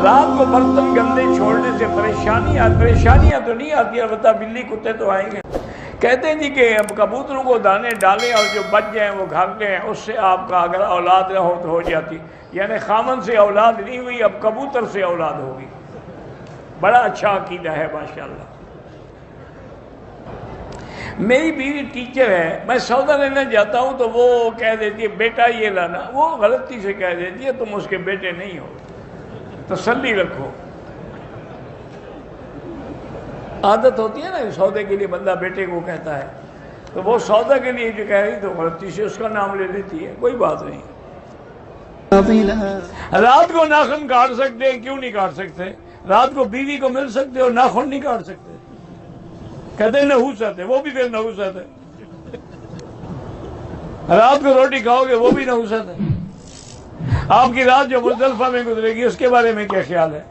رات کو برتن گندے چھوڑنے سے پریشانیاں تو نہیں آتی، البتہ بلی کتے تو آئیں گے۔ کہتے ہیں جی کہ اب کبوتروں کو دانے ڈالیں اور جو بچ جائیں وہ گھر لیں، اس سے آپ کا اگر اولاد نہ ہو تو ہو جاتی، یعنی خامن سے اولاد نہیں ہوئی، اب کبوتر سے اولاد ہوگی۔ بڑا اچھا عقیدہ ہے ماشاءاللہ۔ میری بیوی ٹیچر ہے، میں سودا لینے جاتا ہوں تو وہ کہہ دیتی ہے بیٹا یہ لانا، وہ غلطی سے کہہ دیتی ہے تم اس کے بیٹے نہیں ہو، تسلی رکھو۔ عادت ہوتی ہے نا سودے کے لیے بندہ بیٹے کو کہتا ہے، تو وہ سودا کے لیے جو کہہ رہی تو غلطی سے اس کا نام لے لیتی ہے، کوئی بات نہیں۔ رات کو ناخن کاٹ سکتے ہیں، کیوں نہیں کاٹ سکتے؟ رات کو بیوی کو مل سکتے ہو، ناخن نہیں کاٹ سکتے؟ کہتے ہیں نحوست ہے، وہ بھی پھر نحوست ہے۔ رات کو روٹی کھاؤ گے وہ بھی نحوست ہے۔ آپ کی رات جو مزدلفہ میں گزرے گی اس کے بارے میں کیا خیال ہے؟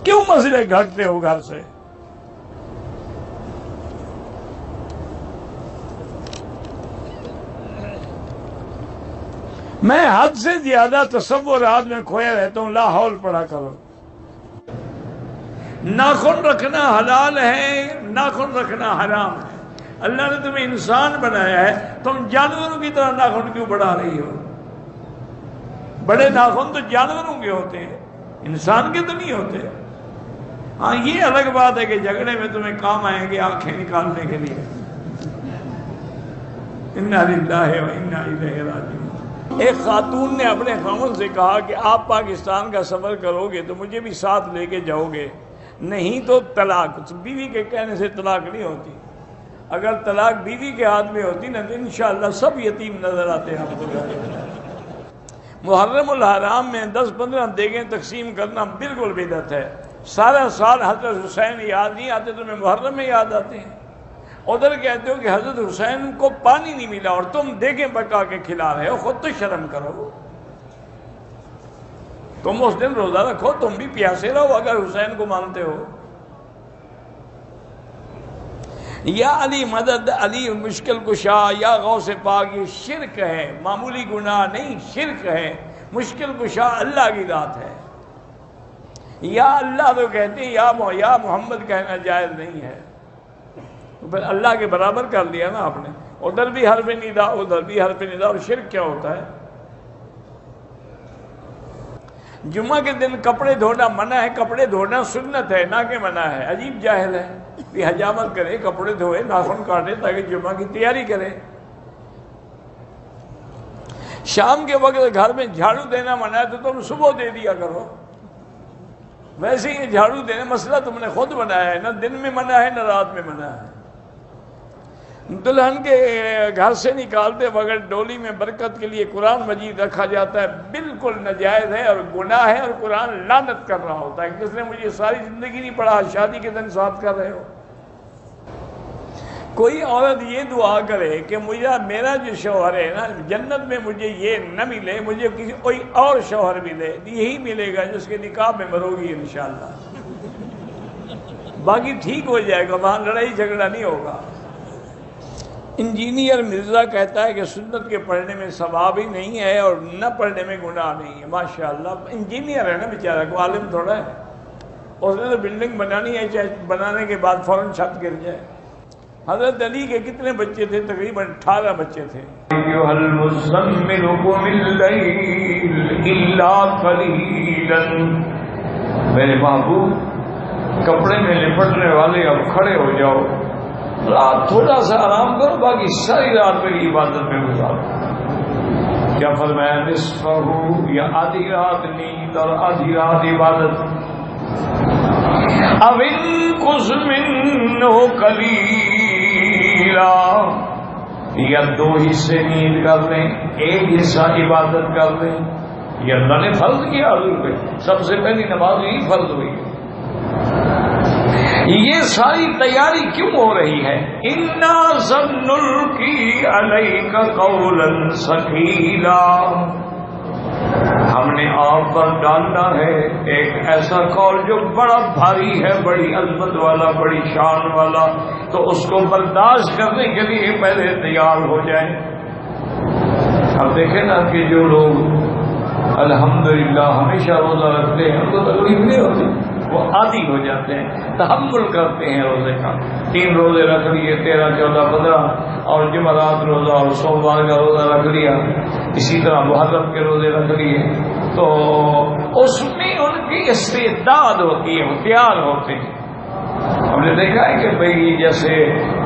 کیوں مسئلے گھٹتے ہو گھر سے؟ میں حد سے زیادہ تصورات میں کھویا رہتا ہوں، لا حول پڑھا کرو۔ ناخن رکھنا حلال ہے، ناخن رکھنا حرام ہے۔ اللہ نے تمہیں انسان بنایا ہے، تم جانوروں کی طرح ناخن کیوں بڑھا رہی ہو؟ بڑے ناخن تو جانوروں کے ہوتے ہیں، انسان کے تو نہیں ہوتے۔ ہاں یہ الگ بات ہے کہ جھگڑے میں تمہیں کام آئیں گے آنکھیں نکالنے کے لیے۔ انا للہ و انا الیہ راجعون۔ ایک خاتون نے اپنے خاوند سے کہا کہ آپ پاکستان کا سفر کرو گے تو مجھے بھی ساتھ لے کے جاؤ گے، نہیں تو طلاق۔ بیوی کے کہنے سے طلاق نہیں ہوتی، اگر طلاق بیوی کے ہاتھ میں ہوتی نا تو انشاءاللہ سب یتیم نظر آتے ہیں۔ محرم الحرام میں 10-15 دیگیں تقسیم کرنا بالکل بدعت ہے۔ سارا سال حضرت حسین یاد نہیں آتے، تمہیں محرم میں یاد آتے ہیں۔ ادھر کہتے ہو کہ حضرت حسین کو پانی نہیں ملا اور تم دیگیں پکا کے کھلا رہے ہو، خود تو شرم کرو۔ تم اس دن روزہ رکھو، تم بھی پیاسے رہو اگر حسین کو مانتے ہو۔ یا علی مدد، علی مشکل کشا، یا غوث پاک، یہ شرک ہے، معمولی گناہ نہیں، شرک ہے۔ مشکل کشا اللہ کی ذات ہے۔ یا اللہ تو کہتے ہیں، یا محمد کہنا جائز نہیں ہے، تو پھر اللہ کے برابر کر لیا نا آپ نے۔ ادھر بھی حرف ندا، ادھر بھی حرف ندا، اور شرک کیا ہوتا ہے؟ جمعہ کے دن کپڑے دھونا منع ہے، کپڑے دھونا سنت ہے نہ کہ منع ہے۔ عجیب جاہل ہے، یہ حجامت کرے، کپڑے دھوئے، ناخن کاٹے تاکہ جمعہ کی تیاری کرے۔ شام کے وقت گھر میں جھاڑو دینا منع ہے تو تم صبح دے دیا کرو۔ ویسے ہی جھاڑو دینا مسئلہ تم نے خود بنایا ہے، نہ دن میں منع ہے نہ رات میں منع ہے۔ دلہن کے گھر سے نکالتے وقت ڈولی میں برکت کے لیے قرآن مجید رکھا جاتا ہے، بالکل ناجائز ہے اور گناہ ہے، اور قرآن لعنت کر رہا ہوتا ہے کہ کس نے مجھے ساری زندگی نہیں پڑھا، شادی کے دن ساتھ کر رہے ہو۔ کوئی عورت یہ دعا کرے کہ میرا جو شوہر ہے نا جنت میں مجھے یہ نہ ملے، مجھے کوئی اور شوہر ملے، یہی ملے گا جس کے نکاح میں مرو گی انشاءاللہ، باقی ٹھیک ہو جائے گا، وہاں لڑائی جھگڑا نہیں ہوگا۔ انجینئر مرزا کہتا ہے کہ سنت کے پڑھنے میں ثواب ہی نہیں ہے اور نہ پڑھنے میں گناہ نہیں ہے۔ ماشاءاللہ انجینئر ہے نا بیچارہ، کو عالم تھوڑا ہے، اس نے تو بلڈنگ بنانی ہے، چاہے بنانے کے بعد فوراً چھت گر جائے۔ حضرت علی کے کتنے بچے تھے؟ تقریباً 18 بچے تھے۔ میرے محبوب کپڑے میں لپٹنے والے اب کھڑے ہو جاؤ، رات تھوڑا سا آرام کرو، باقی ساری رات میری عبادت میں گزارو۔ کیا فرمایا؟ نصفہ، یا آدھی رات نیند اور آدھی رات عبادت۔ اب انقص منہ قلیلا، یا 2 حصے نیند کر لیں، 1 حصہ عبادت کر لیں۔ یہ اللہ نے فرض کیا حضور پہ، سب سے پہلی نماز ہی فرض ہوئی ہے۔ یہ ساری تیاری کیوں ہو رہی ہے؟ اِنَّا سَنُلْقِي عَلَيْكَ قَوْلًا ثَقِيلًا، ہم نے آپ پر ڈالنا ہے ایک ایسا قول جو بڑا بھاری ہے، بڑی عظمت والا، بڑی شان والا، تو اس کو برداشت کرنے کے لیے پہلے تیار ہو جائیں۔ اب دیکھیں نا کہ جو لوگ الحمدللہ ہمیشہ روزہ رکھتے ہیں، ان کو تکلیف نہیں ہوتی، وہ عادی ہو جاتے ہیں، تحمل کرتے ہیں روزے کا۔ 3 روزے رکھ لیے، 13، 14، 15، اور جمعرات روزہ اور سوموار کا روزہ رکھ لیا، اسی طرح محرم کے روزے رکھ لیے، تو اس میں ان کی استعداد ہوتی ہے، وہ تیار ہوتے ہیں۔ ہم نے دیکھا ہے کہ بھئی جیسے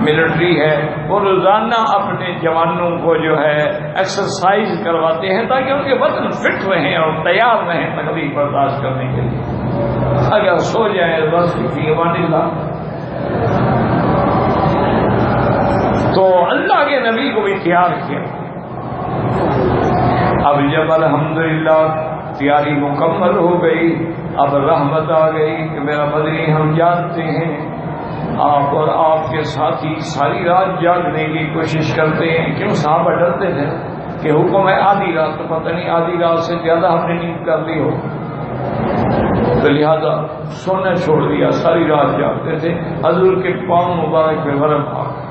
ملٹری ہے، وہ روزانہ اپنے جوانوں کو جو ہے ایکسرسائز کرواتے ہیں تاکہ ان کے بدن فٹ رہیں اور تیار رہیں تکلیف برداشت کرنے کے لیے۔ اگر سو جائیں بس فی امان اللہ۔ تو اللہ کے نبی کو بھی تیار کیا۔ اب جب الحمدللہ تیاری مکمل ہو گئی، اب رحمت آ گئی کہ میرا مدنی ہم جانتے ہیں آپ اور آپ کے ساتھی ساری رات جاگنے کی کوشش کرتے ہیں، کیوں؟ صحابہ ڈرتے تھے کہ حکم ہے آدھی رات، تو پتہ نہیں آدھی رات سے زیادہ ہم نے نیند کر لی ہو، تو لہذا سونا چھوڑ دیا، ساری رات جاگتے تھے۔ حضور کے پاؤں مبارک پہ ورم آ گیا۔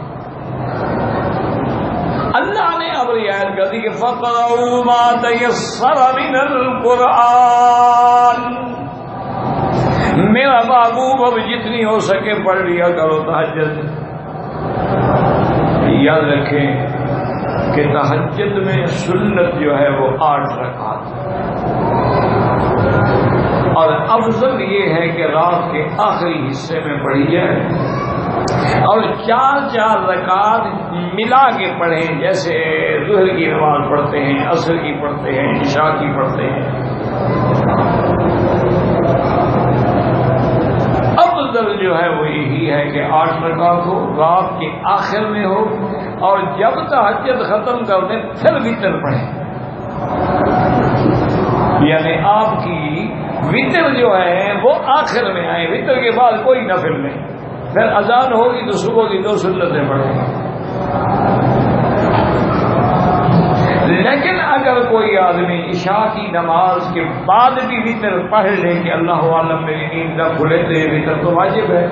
اللہ نے اب رعایت کر دی کہ فَقْرَؤْا مَا تَيَسَّرَ مِنَ الْقُرْآنِ، میرا محبوب اب جتنی ہو سکے پڑھ لیا کرو تہجد۔ یاد رکھیں کہ تہجد میں سنت جو ہے وہ 8 رکعات، اور افضل یہ ہے کہ رات کے آخری حصے میں پڑھی جائے، اور 4 رکعات ملا کے پڑھیں، جیسے ظہر کی نماز پڑھتے ہیں، عصر کی پڑھتے ہیں، عشاء کی پڑھتے ہیں۔ افضل جو ہے وہ یہی ہے کہ 8 رکعت ہو، رات کے آخر میں ہو، اور جب تہجد ختم کر دیں پھر وتر پڑھیں، یعنی آپ کی وتر جو ہے وہ آخر میں آئے، وتر کے بعد کوئی نفل نہیں، پھر اذان ہوگی تو صبح کی 2 سنتیں پڑھیں۔ لیکن اگر کوئی آدمی عشاء کی نماز کے بعد بھی وتر پڑھ لے کہ اللہ عالم میری نیند نہ کھلے، تو یہ وتر تو واجب ہے،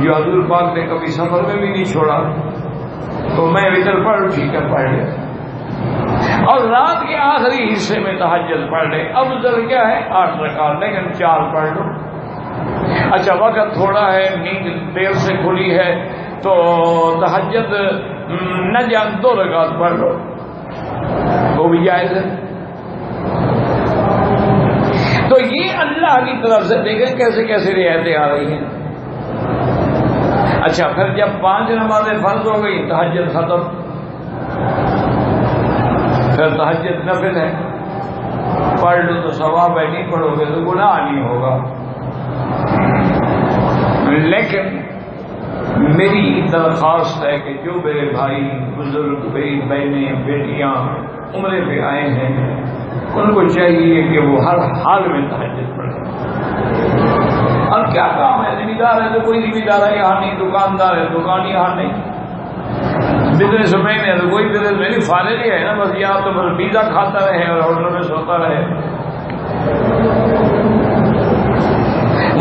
جو حضور پاک نے کبھی سفر میں بھی نہیں چھوڑا، تو میں وتر پڑھ ٹھیک ہے پڑھ لے، اور رات کے آخری حصے میں تہجد پڑھ لے۔ افضل کیا ہے؟ 8 رکعت، لیکن 4 پڑھ لو۔ اچھا وقت تھوڑا ہے، نیند دیر سے کھلی ہے، تو تہجد نہ جان 2 رکعت پڑھ لو، وہ بھی جائز ہے۔ تو یہ اللہ کی طرف سے دیکھیں کیسے کیسے رعایتیں آ رہی ہیں۔ اچھا پھر جب 5 نمازیں فرض ہو گئی، تہجد ختم، پھر تہجد نفل ہے، پڑھ لو تو ثواب ہے، نہیں پڑھو گے تو گناہ نہیں ہوگا۔ لیکن میری درخواست ہے کہ جو میرے بھائی بزرگ، میری بہنیں، بیٹیاں عمرے پہ آئے ہیں، ان کو چاہیے کہ وہ ہر حال میں تہجد پڑھیں۔ اور کیا کام ہے؟ ذمہ دار ہے تو کوئی ذمہ دار ہے یہاں نہیں، دکاندار ہے دکان یہاں نہیں، بزنس مین ہے تو کوئی بزنس مین نہیں، فارغ ہی ہے نا، بس یہاں تو بس پیزا کھاتا رہے اور ہوٹل میں سوتا رہے۔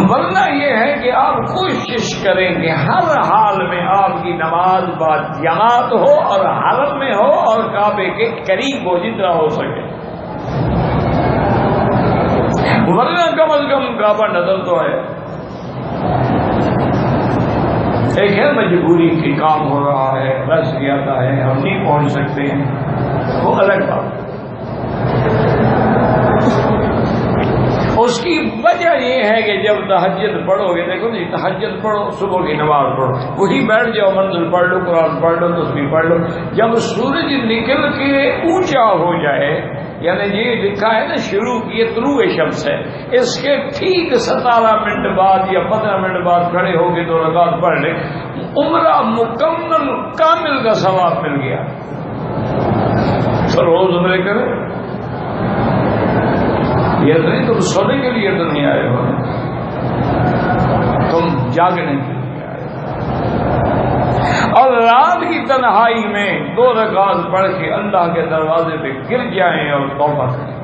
ورنہ یہ ہے کہ آپ کوشش کریں کہ ہر حال میں آپ کی نماز با جماعت ہو، اور حرم میں ہو، اور کعبے کے قریب ہو جتنا ہو سکے، ورنہ کم از کم کعبہ نظر تو ہے۔ ایک ہے مجبوری کی کام ہو رہا ہے، رس زیادہ ہے، ہم نہیں پہنچ سکتے ہیں، وہ الگ بات۔ اس کی وجہ یہ ہے کہ جب تہجد پڑھو گے، دیکھو جی تہجد پڑھو، صبح کی نماز پڑھو، وہی بیٹھ جاؤ، منزل پڑھ لو، قرآن پڑھ لو، تسبیح پڑھ لو، جب سورج نکل کے اونچا ہو جائے، یعنی یہ لکھا ہے نا شروع کی طلوع شمس ہے، اس کے ٹھیک 17 منٹ بعد یا 15 منٹ بعد کھڑے ہو کے 2 رکعت پڑھ لے، عمرہ مکمل کامل کا ثواب مل گیا۔ تو روز عمرے کرے، یہ نہیں تم سونے کے لیے تو نہیں آئے ہو، تم جاگنے کے لیے آئے ہو۔ اور رات کی تنہائی میں 2 رکعت پڑھ کے اللہ کے دروازے پہ گر جائیں اور توبہ کریں۔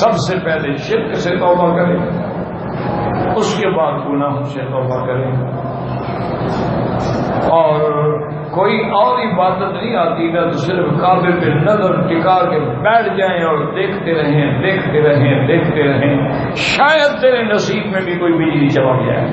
سب سے پہلے شرک سے توبہ کریں، اس کے بعد گناہوں سے توبہ کریں، اور کوئی اور عبادت نہیں آتی نہ تو صرف کعبے پہ نظر ٹکا کے بیٹھ جائیں اور دیکھتے رہیں دیکھتے رہیں دیکھتے رہیں، شاید تیرے نصیب میں بھی کوئی بجلی چمک جائے۔